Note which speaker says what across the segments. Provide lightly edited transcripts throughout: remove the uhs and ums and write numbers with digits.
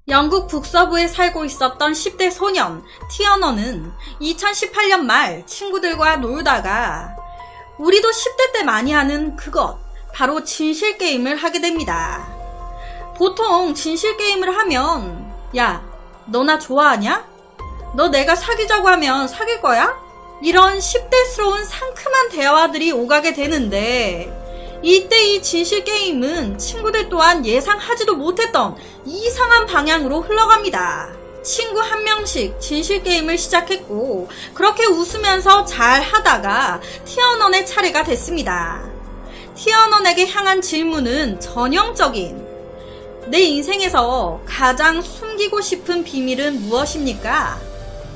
Speaker 1: 영국 북서부에 살고 있었던 10대 소년 티어너는 2018년 말 친구들과 놀다가 우리도 10대 때 많이 하는 그것, 바로 진실 게임을 하게 됩니다. 보통 진실 게임을 하면 야, 너 나 좋아하냐? 너 내가 사귀자고 하면 사귈 거야? 이런 10대스러운 상큼한 대화들이 오가게 되는데 이때 이 진실 게임은 친구들 또한 예상하지도 못했던 이상한 방향으로 흘러갑니다. 친구 한 명씩 진실 게임을 시작했고 그렇게 웃으면서 잘 하다가 티어넌의 차례가 됐습니다. 티어넌에게 향한 질문은 전형적인 내 인생에서 가장 숨기고 싶은 비밀은 무엇입니까?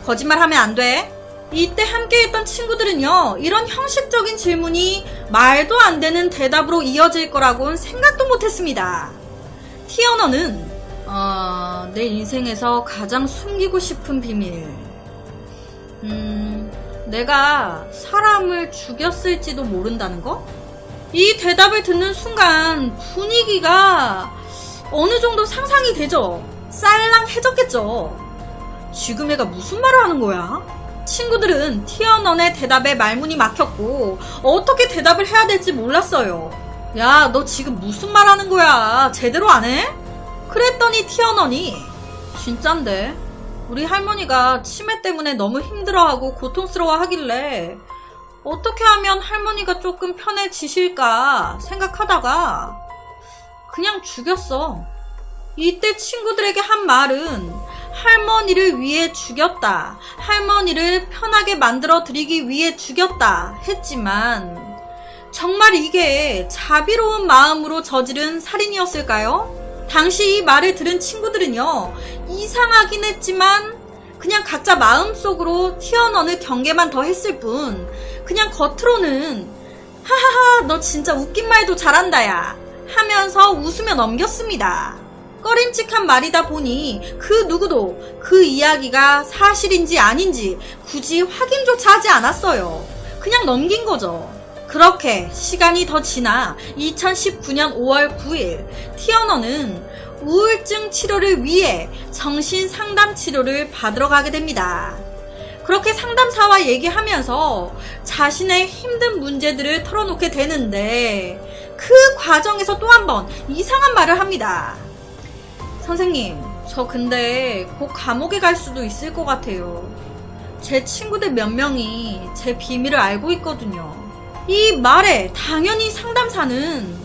Speaker 1: 거짓말하면 안 돼. 이때 함께했던 친구들은요, 이런 형식적인 질문이 말도 안 되는 대답으로 이어질 거라고는 생각도 못했습니다. 티어너는 내 인생에서 가장 숨기고 싶은 비밀, 내가 사람을 죽였을지도 모른다는 거? 이 대답을 듣는 순간 분위기가 어느 정도 상상이 되죠. 쌀랑해졌겠죠. 지금 애가 무슨 말을 하는 거야? 친구들은 티어넌의 대답에 말문이 막혔고 어떻게 대답을 해야 될지 몰랐어요. 야, 너 지금 무슨 말 하는 거야? 제대로 안 해? 그랬더니 티어넌이 진짠데 우리 할머니가 치매 때문에 너무 힘들어하고 고통스러워 하길래 어떻게 하면 할머니가 조금 편해지실까 생각하다가 그냥 죽였어. 이때 친구들에게 한 말은 할머니를 위해 죽였다, 할머니를 편하게 만들어 드리기 위해 죽였다 했지만 정말 이게 자비로운 마음으로 저지른 살인이었을까요? 당시 이 말을 들은 친구들은요, 이상하긴 했지만 그냥 각자 마음속으로 티어넌을 경계만 더 했을 뿐 그냥 겉으로는 하하하 너 진짜 웃긴 말도 잘한다 야 하면서 웃으며 넘겼습니다. 꺼림칙한 말이다 보니 그 누구도 그 이야기가 사실인지 아닌지 굳이 확인조차 하지 않았어요. 그냥 넘긴 거죠. 그렇게 시간이 더 지나 2019년 5월 9일 티어너는 우울증 치료를 위해 정신상담 치료를 받으러 가게 됩니다. 그렇게 상담사와 얘기하면서 자신의 힘든 문제들을 털어놓게 되는데 그 과정에서 또 한 번 이상한 말을 합니다. 선생님, 저 근데 곧 감옥에 갈 수도 있을 것 같아요. 제 친구들 몇 명이 제 비밀을 알고 있거든요. 이 말에 당연히 상담사는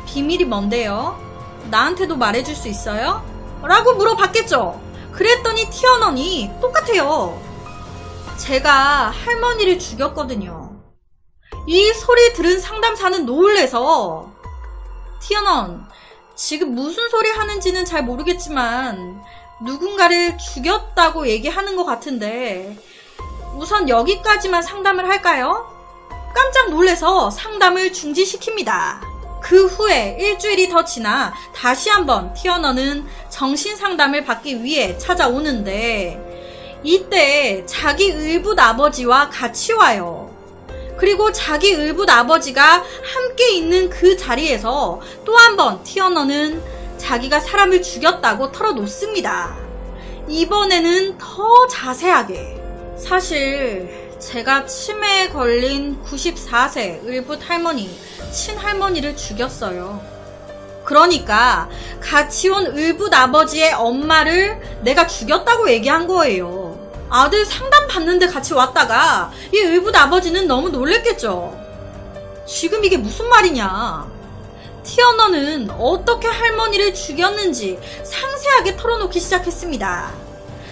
Speaker 1: 비밀이 뭔데요? 나한테도 말해줄 수 있어요? 라고 물어봤겠죠. 그랬더니 티어넌이 똑같아요. 제가 할머니를 죽였거든요. 이 소리 들은 상담사는 놀래서 티어넌, 지금 무슨 소리 하는지는 잘 모르겠지만 누군가를 죽였다고 얘기하는 것 같은데 우선 여기까지만 상담을 할까요? 깜짝 놀래서 상담을 중지시킵니다. 그 후에 일주일이 더 지나 다시 한번 티어너는 정신상담을 받기 위해 찾아오는데 이때 자기 의붓 아버지와 같이 와요. 그리고 자기 의붓 아버지가 함께 있는 그 자리에서 또 한 번 티어너는 자기가 사람을 죽였다고 털어놓습니다. 이번에는 더 자세하게. 사실 제가 치매에 걸린 94세 의붓 할머니, 친할머니를 죽였어요. 그러니까 같이 온 의붓 아버지의 엄마를 내가 죽였다고 얘기한 거예요. 아들 상담 받는데 같이 왔다가 이 의붓 아버지는 너무 놀랬겠죠. 지금 이게 무슨 말이냐. 티어너는 어떻게 할머니를 죽였는지 상세하게 털어놓기 시작했습니다.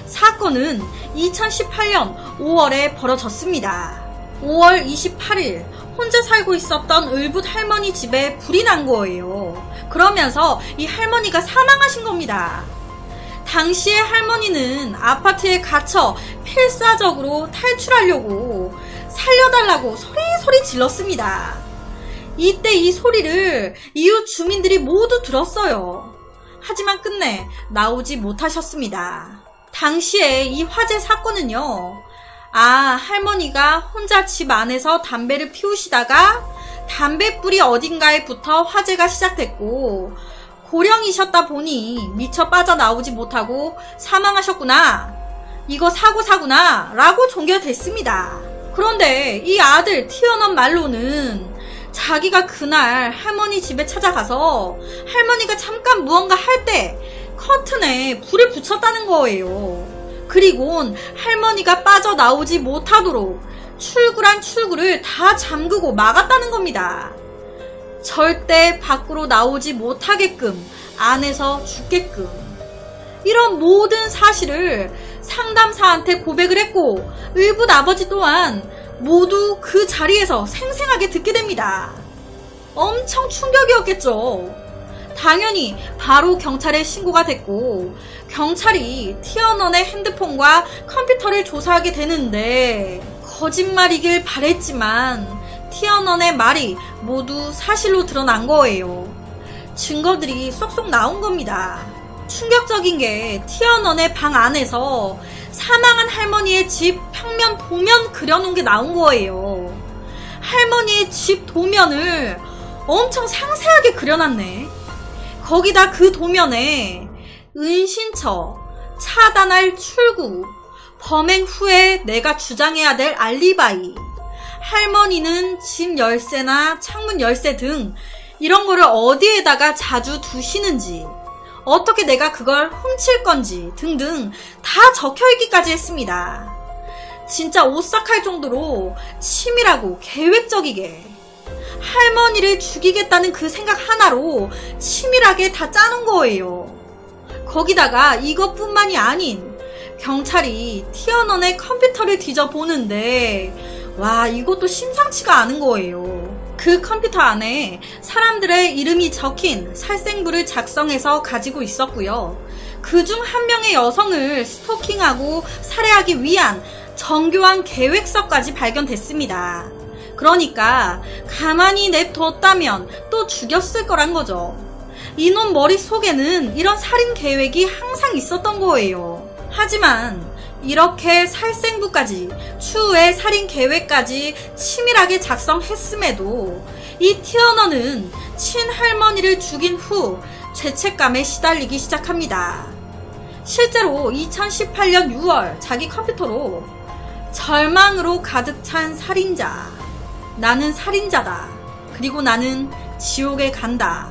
Speaker 1: 사건은 2018년 5월에 벌어졌습니다. 5월 28일 혼자 살고 있었던 의붓 할머니 집에 불이 난 거예요. 그러면서 이 할머니가 사망하신 겁니다. 당시에 할머니는 아파트에 갇혀 필사적으로 탈출하려고 살려달라고 소리 질렀습니다. 이때 이 소리를 이웃 주민들이 모두 들었어요. 하지만 끝내 나오지 못하셨습니다. 당시에 이 화재 사건은요, 할머니가 혼자 집 안에서 담배를 피우시다가 담뱃불이 어딘가에 붙어 화재가 시작됐고 고령이셨다 보니 미처 빠져나오지 못하고 사망하셨구나. 이거 사고사구나 라고 종결됐습니다. 그런데 이 아들 티어넌 말로는 자기가 그날 할머니 집에 찾아가서 할머니가 잠깐 무언가 할 때 커튼에 불을 붙였다는 거예요. 그리곤 할머니가 빠져나오지 못하도록 출구란 출구를 다 잠그고 막았다는 겁니다. 절대 밖으로 나오지 못하게끔, 안에서 죽게끔. 이런 모든 사실을 상담사한테 고백을 했고 의붓 아버지 또한 모두 그 자리에서 생생하게 듣게 됩니다. 엄청 충격이었겠죠. 당연히 바로 경찰에 신고가 됐고 경찰이 티어넌의 핸드폰과 컴퓨터를 조사하게 되는데 거짓말이길 바랬지만 티어넌의 말이 모두 사실로 드러난 거예요. 증거들이 쏙쏙 나온 겁니다. 충격적인 게 티어넌의 방 안에서 사망한 할머니의 집 평면 도면 그려놓은 게 나온 거예요. 할머니의 집 도면을 엄청 상세하게 그려놨네. 거기다 그 도면에 은신처, 차단할 출구, 범행 후에 내가 주장해야 될 알리바이, 할머니는 집 열쇠나 창문 열쇠 등 이런 거를 어디에다가 자주 두시는지, 어떻게 내가 그걸 훔칠 건지 등등 다 적혀있기까지 했습니다. 진짜 오싹할 정도로 치밀하고 계획적이게 할머니를 죽이겠다는 그 생각 하나로 치밀하게 다 짜놓은 거예요. 거기다가 이것뿐만이 아닌 경찰이 티어넌의 컴퓨터를 뒤져보는데 와, 이것도 심상치가 않은 거예요. 그 컴퓨터 안에 사람들의 이름이 적힌 살생부를 작성해서 가지고 있었고요. 그중 한 명의 여성을 스토킹하고 살해하기 위한 정교한 계획서까지 발견됐습니다. 그러니까 가만히 냅뒀다면 또 죽였을 거란 거죠. 이놈 머릿속에는 이런 살인 계획이 항상 있었던 거예요. 하지만 이렇게 살생부까지, 추후에 살인 계획까지 치밀하게 작성했음에도 이 티어넌은 친할머니를 죽인 후 죄책감에 시달리기 시작합니다. 실제로 2018년 6월 자기 컴퓨터로 절망으로 가득 찬 살인자, 나는 살인자다, 그리고 나는 지옥에 간다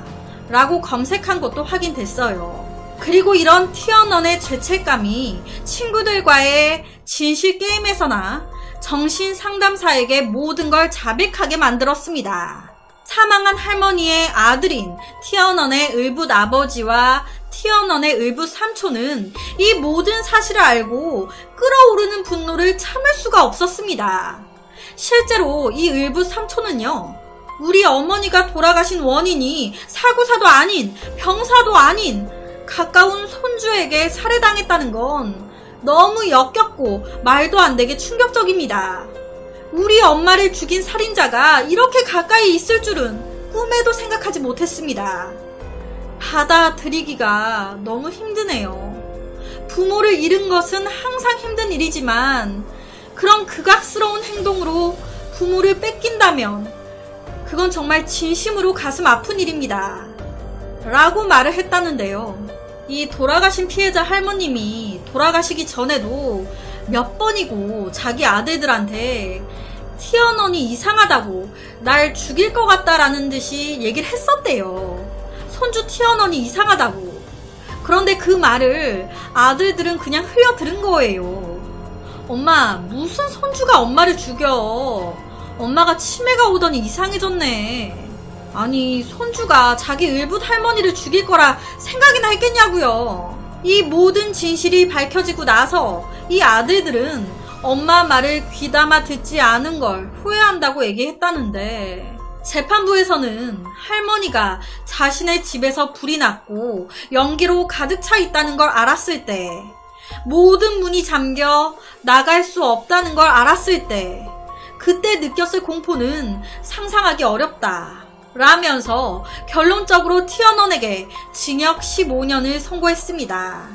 Speaker 1: 라고 검색한 것도 확인됐어요. 그리고 이런 티어넌의 죄책감이 친구들과의 진실 게임에서나 정신상담사에게 모든 걸 자백하게 만들었습니다. 사망한 할머니의 아들인 티어넌의 의붓 아버지와 티어넌의 의붓 삼촌은 이 모든 사실을 알고 끓어오르는 분노를 참을 수가 없었습니다. 실제로 이 의붓 삼촌은요, 우리 어머니가 돌아가신 원인이 사고사도 아닌, 병사도 아닌 가까운 손주에게 살해당했다는 건 너무 역겹고 말도 안 되게 충격적입니다. 우리 엄마를 죽인 살인자가 이렇게 가까이 있을 줄은 꿈에도 생각하지 못했습니다. 받아들이기가 너무 힘드네요. 부모를 잃은 것은 항상 힘든 일이지만 그런 극악스러운 행동으로 부모를 뺏긴다면 그건 정말 진심으로 가슴 아픈 일입니다. 라고 말을 했다는데요. 이 돌아가신 피해자 할머님이 돌아가시기 전에도 몇 번이고 자기 아들들한테 티어넌이 이상하다고, 날 죽일 것 같다라는 듯이 얘기를 했었대요. 손주 티어넌이 이상하다고. 그런데 그 말을 아들들은 그냥 흘려들은 거예요. 엄마, 무슨 손주가 엄마를 죽여. 엄마가 치매가 오더니 이상해졌네. 아니, 손주가 자기 의붓 할머니를 죽일 거라 생각이나 했겠냐고요. 이 모든 진실이 밝혀지고 나서 이 아들들은 엄마 말을 귀담아 듣지 않은 걸 후회한다고 얘기했다는데, 재판부에서는 할머니가 자신의 집에서 불이 났고 연기로 가득 차 있다는 걸 알았을 때, 모든 문이 잠겨 나갈 수 없다는 걸 알았을 때, 그때 느꼈을 공포는 상상하기 어렵다 라면서 결론적으로 티어넌에게 징역 15년을 선고했습니다.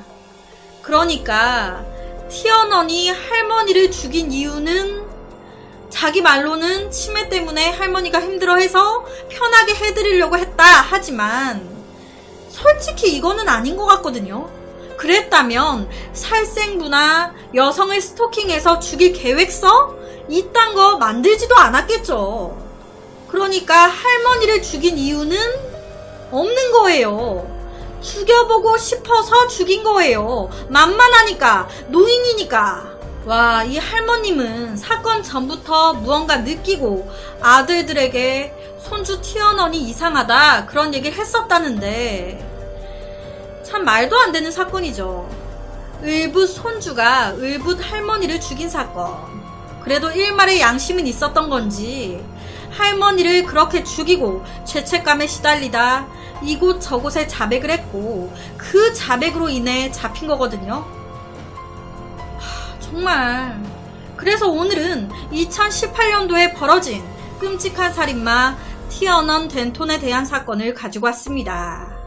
Speaker 1: 그러니까 티어넌이 할머니를 죽인 이유는 자기 말로는 치매 때문에 할머니가 힘들어해서 편하게 해드리려고 했다 하지만 솔직히 이거는 아닌 것 같거든요. 그랬다면 살생부나 여성을 스토킹해서 죽일 계획서? 이딴 거 만들지도 않았겠죠. 그러니까 할머니를 죽인 이유는 없는 거예요. 죽여보고 싶어서 죽인 거예요. 만만하니까, 노인이니까. 와, 이 할머님은 사건 전부터 무언가 느끼고 아들들에게 손주 튀어나오니 이상하다 그런 얘기를 했었다는데 참 말도 안 되는 사건이죠. 을붓 손주가 을붓 할머니를 죽인 사건. 그래도 일말의 양심은 있었던 건지 할머니를 그렇게 죽이고 죄책감에 시달리다 이곳저곳에 자백을 했고 그 자백으로 인해 잡힌 거거든요. 정말. 그래서 오늘은 2018년도에 벌어진 끔찍한 살인마 티어넌 덴톤에 대한 사건을 가지고 왔습니다.